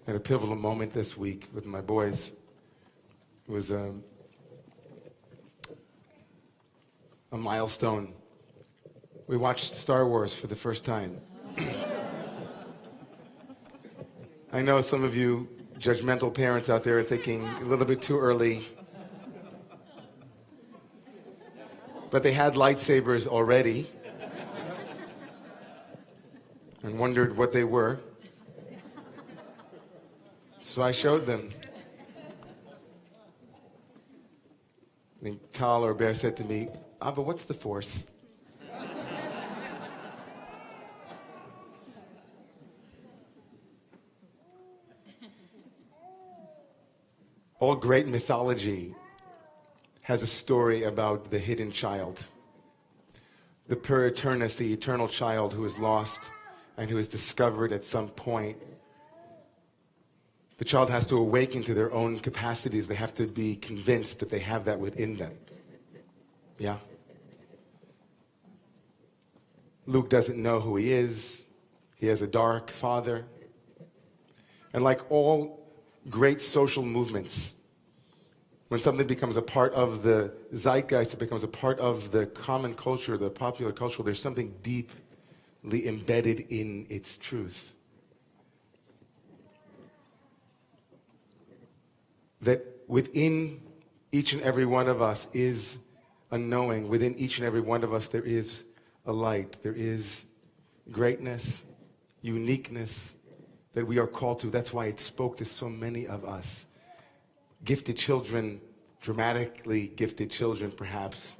At a pivotal moment this week with my boys. It was a milestone. We watched Star Wars for the first time. I know some of you judgmental parents out there are thinking a little bit too early. But they had lightsabers already and wondered what they were. So I showed them. I think Tal or Bear said to me, "Abba, what's the Force?" All great mythology has a story about the hidden child. The per eternus, the eternal child who is lost and who is discovered at some point. The child has to awaken to their own capacities. They have to be convinced that they have that within them. Yeah? Luke doesn't know who he is. He has a dark father. And like all great social movements, when something becomes a part of the zeitgeist, it becomes a part of the common culture, the popular culture, there's something deeply embedded in its truth. That within each and every one of us is a knowing. Within each and every one of us there is a light. There is greatness, uniqueness that we are called to. That's why it spoke to so many of us. Gifted children, dramatically gifted children perhaps.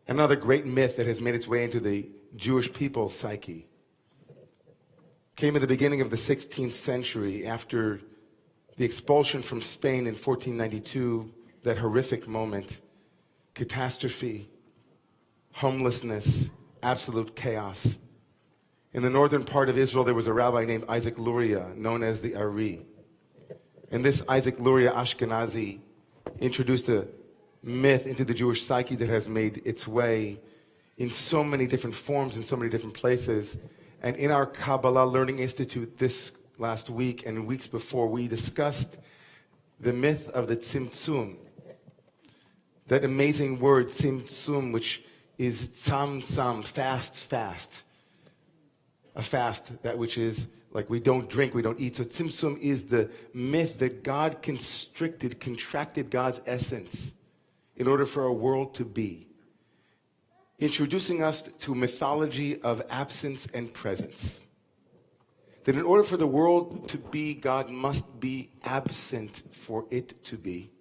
Another great myth that has made its way into the Jewish people's psyche came in the beginning of the 16th century after the expulsion from Spain in 1492, that horrific moment, catastrophe, homelessness, absolute chaos. In the northern part of Israel, there was a rabbi named Isaac Luria, known as the Ari. And this Isaac Luria Ashkenazi introduced a myth into the Jewish psyche that has made its way in so many different forms, in so many different places. And in our Kabbalah Learning Institute this last week and weeks before, we discussed the myth of the Tzimtzum. That amazing word, Tzimtzum, which is tzam, fast, fast. A fast, that which is like we don't drink, we don't eat. So Tzimtzum is the myth that God contracted God's essence in order for a world to be. Introducing us to a mythology of absence and presence. That in order for the world to be, God must be absent for it to be.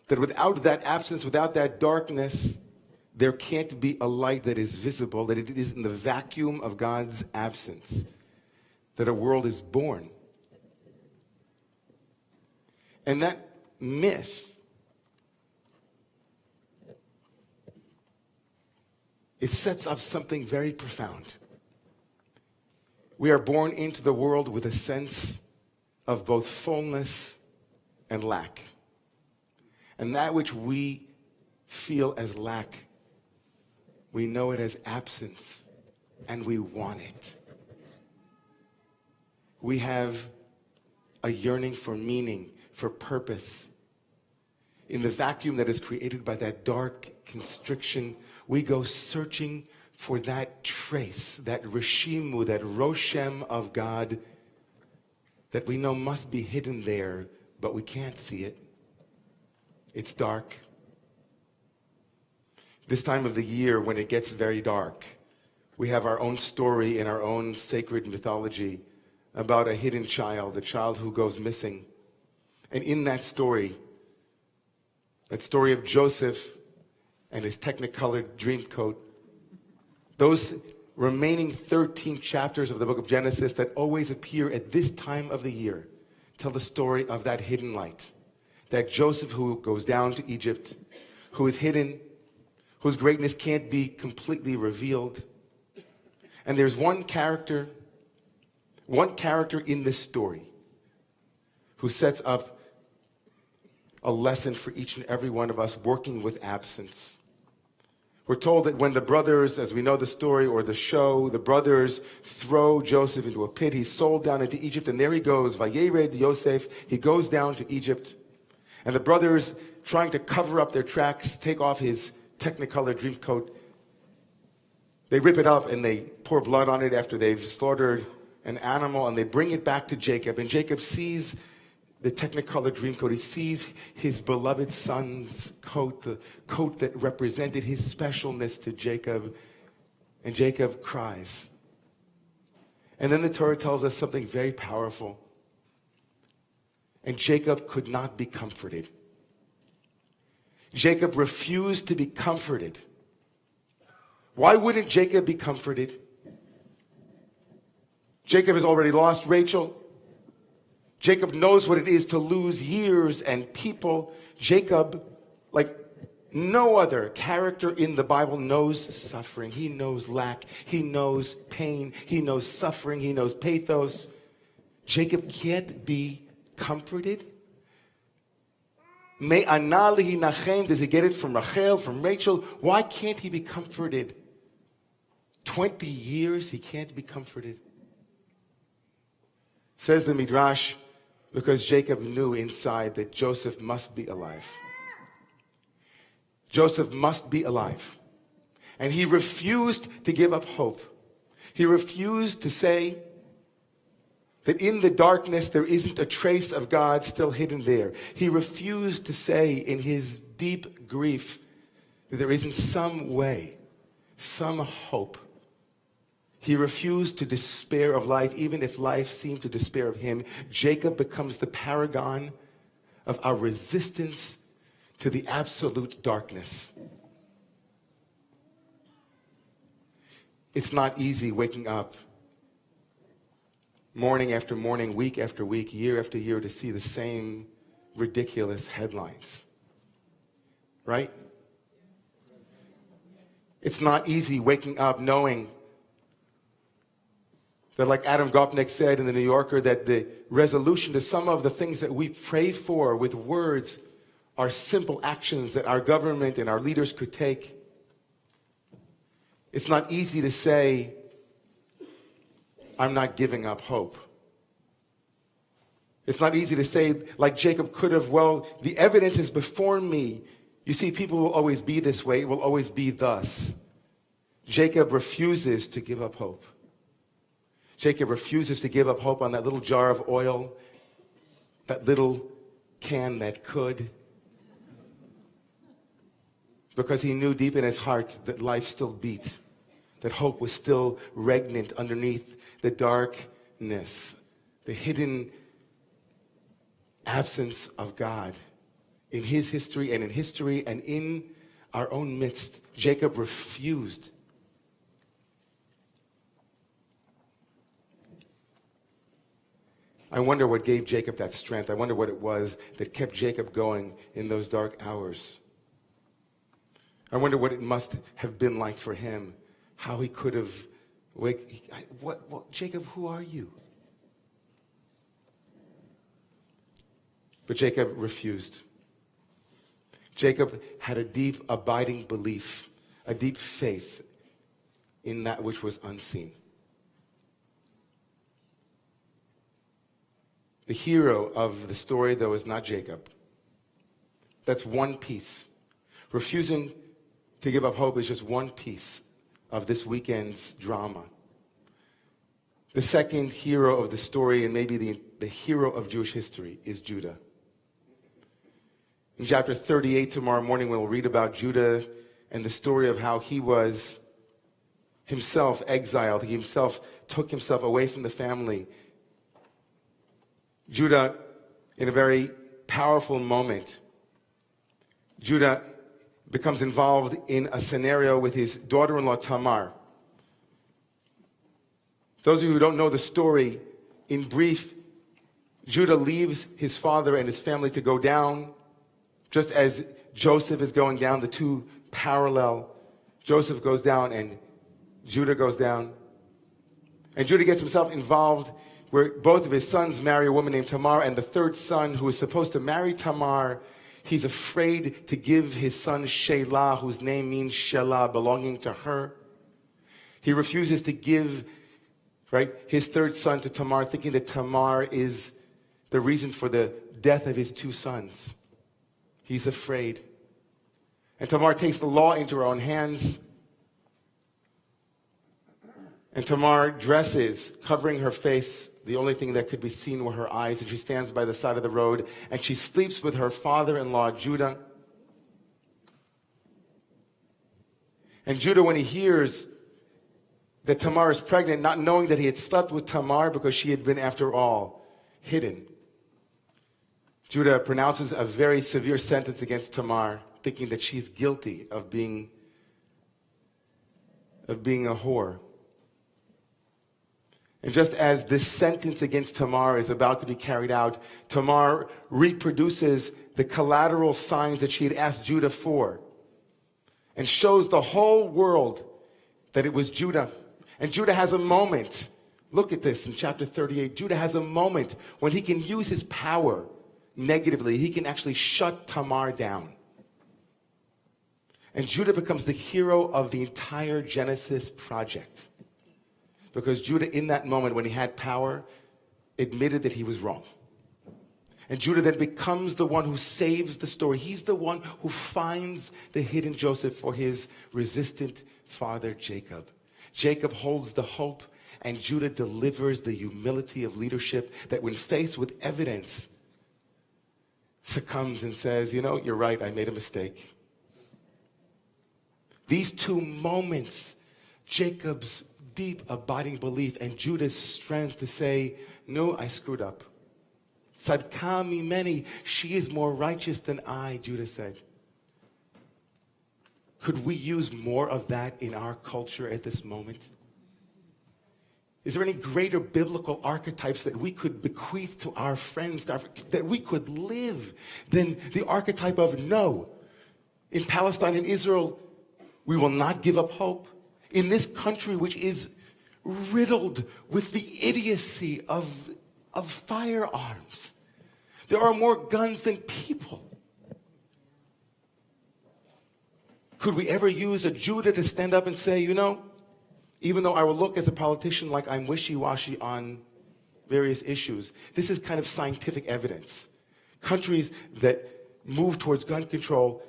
That without that absence, without that darkness, there can't be a light that is visible, that it is in the vacuum of God's absence that a world is born. And that myth, it sets up something very profound. We are born into the world with a sense of both fullness and lack. And that which we feel as lack, we know it as absence, and we want it. We have a yearning for meaning, for purpose. In the vacuum that is created by that dark constriction, we go searching for that trace, that reshimu, that roshem of God that we know must be hidden there, but we can't see it. It's dark. This time of the year, when it gets very dark, we have our own story in our own sacred mythology about a hidden child, a child who goes missing. And in that story of Joseph and his technicolored dream coat, those remaining 13 chapters of the book of Genesis that always appear at this time of the year tell the story of that hidden light. That Joseph who goes down to Egypt, who is hidden, whose greatness can't be completely revealed. And there's one character in this story who sets up a lesson for each and every one of us working with absence, We're told that when the brothers, as we know the story or the show, the brothers throw Joseph into a pit, he's sold down into Egypt, and there he goes, Vayered Yosef, he goes down to Egypt. And the brothers, trying to cover up their tracks, take off his Technicolor dream coat. They rip it up and they pour blood on it after they've slaughtered an animal, and they bring it back to Jacob. And Jacob sees the Technicolor dream coat. He sees his beloved son's coat, the coat that represented his specialness to Jacob. And Jacob cries. And then the Torah tells us something very powerful. And Jacob could not be comforted. Jacob refused to be comforted. Why wouldn't Jacob be comforted? Jacob has already lost Rachel. Jacob knows what it is to lose years and people. Jacob, like no other character in the Bible, knows suffering. He knows lack. He knows pain. He knows suffering. He knows pathos. Jacob can't be comforted. Me'ana lihi nachem. Does he get it from Rachel, from Rachel? Why can't he be comforted? 20 years he can't be comforted. Says the Midrash, because Jacob knew inside that Joseph must be alive. Joseph must be alive. And he refused to give up hope. He refused to say that in the darkness there isn't a trace of God still hidden there. He refused to say in his deep grief that there isn't some way, some hope. He refused to despair of life, even if life seemed to despair of him. Jacob becomes the paragon of our resistance to the absolute darkness. It's not easy waking up morning after morning, week after week, year after year to see the same ridiculous headlines. Right? It's not easy waking up knowing that, like Adam Gopnik said in the New Yorker, that the resolution to some of the things that we pray for with words are simple actions that our government and our leaders could take. It's not easy to say, I'm not giving up hope. It's not easy to say, like Jacob could have, well, the evidence is before me. You see, people will always be this way. It will always be thus. Jacob refuses to give up hope. Jacob refuses to give up hope on that little jar of oil, that little can that could, because he knew deep in his heart that life still beat, that hope was still regnant underneath the darkness, the hidden absence of God in his history and in our own midst. Jacob refused. I wonder what gave Jacob that strength. I wonder what it was that kept Jacob going in those dark hours. I wonder what it must have been like for him, how he could have Jacob, who are you? But Jacob refused. Jacob had a deep, abiding belief, a deep faith in that which was unseen. The hero of the story, though, is not Jacob. That's one piece. Refusing to give up hope is just one piece of this weekend's drama. The second hero of the story, and maybe the hero of Jewish history, is Judah. In chapter 38 tomorrow morning, we'll read about Judah and the story of how he was himself exiled. He himself took himself away from the family. Judah, in a very powerful moment, Judah becomes involved in a scenario with his daughter-in-law Tamar. Those of you who don't know the story, in brief, Judah leaves his father and his family to go down, just as Joseph is going down, the two parallel. Joseph goes down and Judah goes down. And Judah gets himself involved where both of his sons marry a woman named Tamar, and the third son, who is supposed to marry Tamar, He's afraid to give his son Shelah, whose name means Shelah, belonging to her. He refuses to give, right, his third son to Tamar, thinking that Tamar is the reason for the death of his two sons. He's afraid. And Tamar takes the law into her own hands. And Tamar dresses, covering her face. The only thing that could be seen were her eyes. And she stands by the side of the road. And she sleeps with her father-in-law, Judah. And Judah, when he hears that Tamar is pregnant, not knowing that he had slept with Tamar because she had been, after all, hidden, Judah pronounces a very severe sentence against Tamar, thinking that she's guilty of being a whore. And just as this sentence against Tamar is about to be carried out, Tamar reproduces the collateral signs that she had asked Judah for and shows the whole world that it was Judah. And Judah has a moment. Look at this in chapter 38. Judah has a moment when he can use his power negatively. He can actually shut Tamar down. And Judah becomes the hero of the entire Genesis project. Because Judah, in that moment when he had power, admitted that he was wrong. And Judah then becomes the one who saves the story. He's the one who finds the hidden Joseph for his resistant father, Jacob. Jacob holds the hope, and Judah delivers the humility of leadership that when faced with evidence, succumbs and says, you know, you're right, I made a mistake. These two moments, Jacob's deep, abiding belief and Judah's strength to say, no, I screwed up. Tzadka mimeni, she is more righteous than I, Judah said. Could we use more of that in our culture at this moment? Is there any greater biblical archetypes that we could bequeath to our friends, that we could live, than the archetype of no? In Palestine and Israel, we will not give up hope. In this country, which is riddled with the idiocy of firearms, there are more guns than people. Could we ever use a Judah to stand up and say, you know, even though I will look as a politician like I'm wishy-washy on various issues, this is kind of scientific evidence. Countries that move towards gun control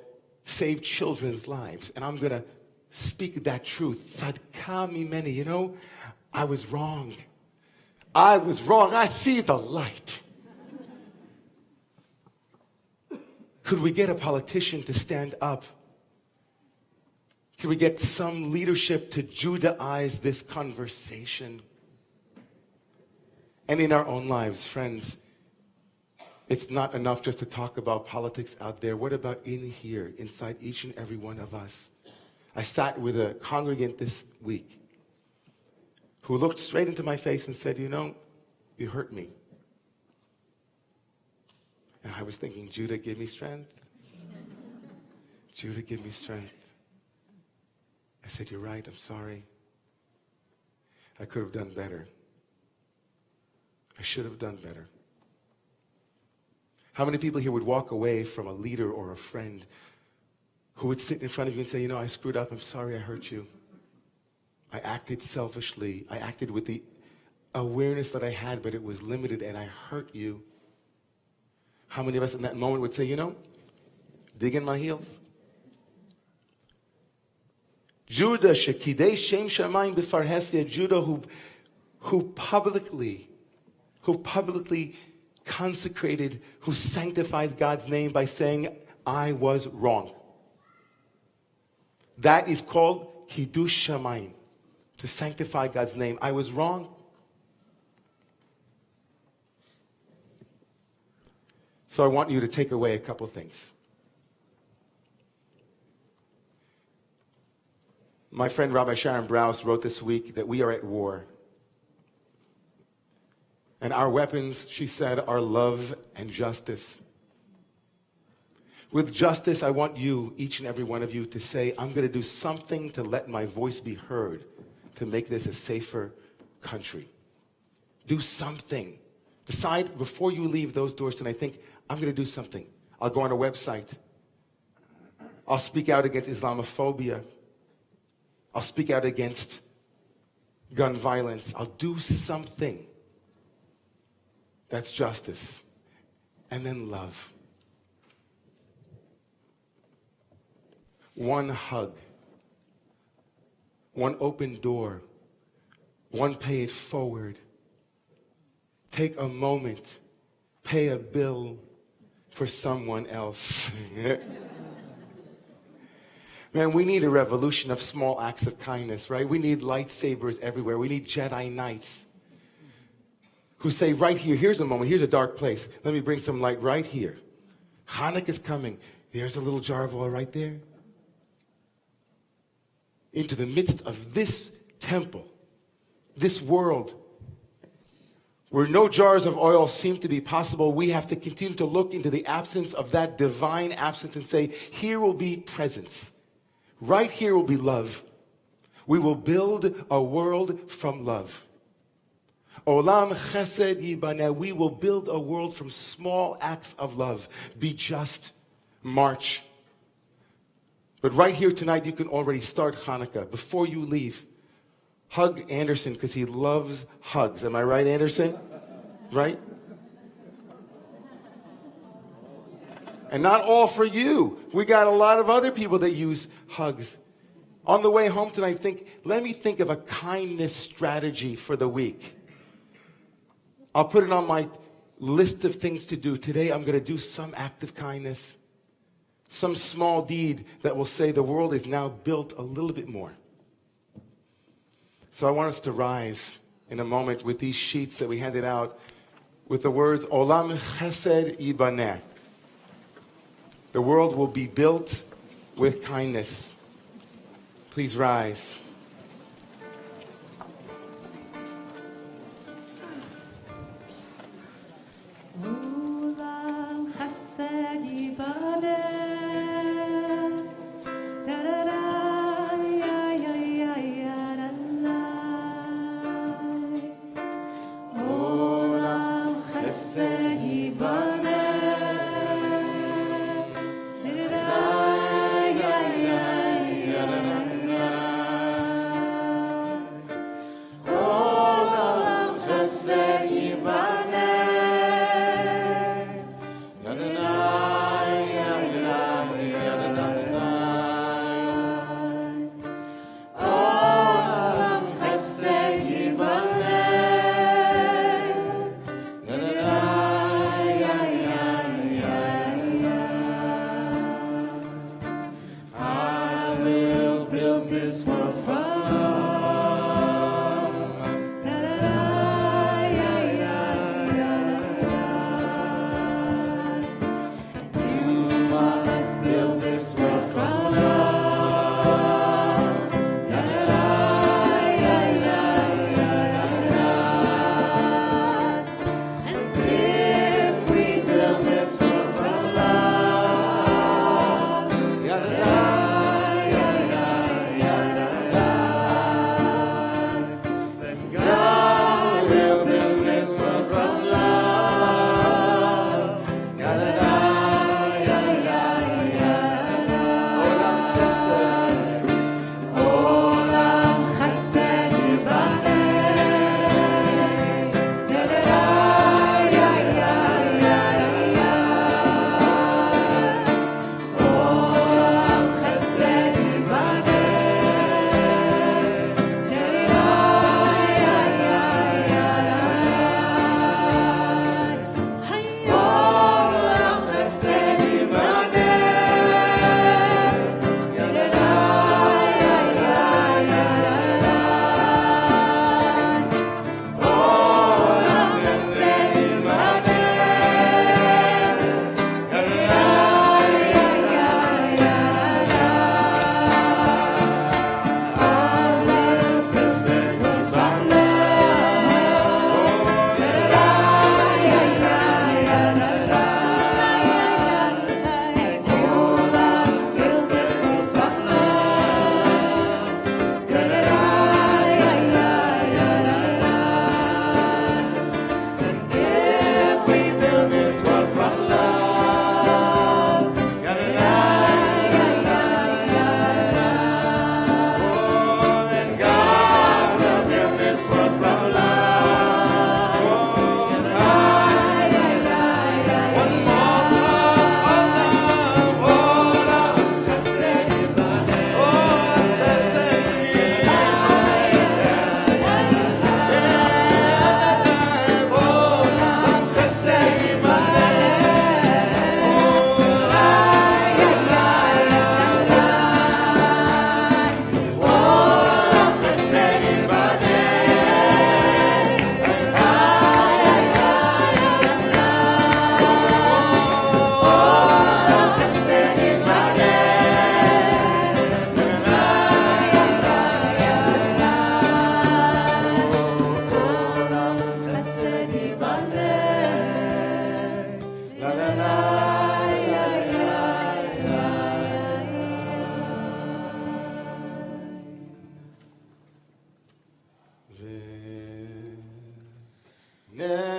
save children's lives. And I'm going to speak that truth. Tzadka mimeni, you know, I was wrong. I was wrong. I see the light. Could we get a politician to stand up? Could we get some leadership to Judaize this conversation? And in our own lives, friends, it's not enough just to talk about politics out there. What about in here, inside each and every one of us? I sat with a congregant this week who looked straight into my face and said, you know, you hurt me. And I was thinking, Judah, give me strength. Judah, give me strength. I said, you're right, I'm sorry. I could have done better. I should have done better. How many people here would walk away from a leader or a friend who would sit in front of you and say, you know, I screwed up, I'm sorry I hurt you. I acted selfishly. I acted with the awareness that I had, but it was limited, and I hurt you. How many of us in that moment would say, you know, dig in my heels? Judah, shekidei shem shamayim b'farhesia, Judah, who publicly consecrated, who sanctified God's name by saying, I was wrong. That is called kiddush shamayim, to sanctify God's name. I was wrong. So I want you to take away a couple things. My friend Rabbi Sharon Brous wrote this week that we are at war. And our weapons, she said, are love and justice. With justice, I want you, each and every one of you, to say, I'm going to do something to let my voice be heard, to make this a safer country. Do something. Decide before you leave those doors tonight, think, I'm going to do something. I'll go on a website. I'll speak out against Islamophobia. I'll speak out against gun violence. I'll do something that's justice. And then love. One hug. One open door. One pay it forward. Take a moment. Pay a bill for someone else. Man, we need a revolution of small acts of kindness, right? We need lightsabers everywhere. We need Jedi Knights who say, right here, here's a moment, here's a dark place. Let me bring some light right here. Hanukkah is coming. There's a little jar of oil right there. Into the midst of this temple, this world, where no jars of oil seem to be possible, we have to continue to look into the absence of that divine absence and say, here will be presence. Right here will be love. We will build a world from love. Olam chesed yibaneh. We will build a world from small acts of love. Be just. March. But right here tonight, you can already start Hanukkah. Before you leave, hug Anderson because he loves hugs. Am I right, Anderson? Right? And not all for you. We got a lot of other people that use hugs. On the way home tonight, let me think of a kindness strategy for the week. I'll put it on my list of things to do. Today, I'm going to do some act of kindness. Some small deed that will say the world is now built a little bit more. So I want us to rise in a moment with these sheets that we handed out with the words, Olam chesed yibaneh. The world will be built with kindness. Please rise. Olam chesed yibaneh. never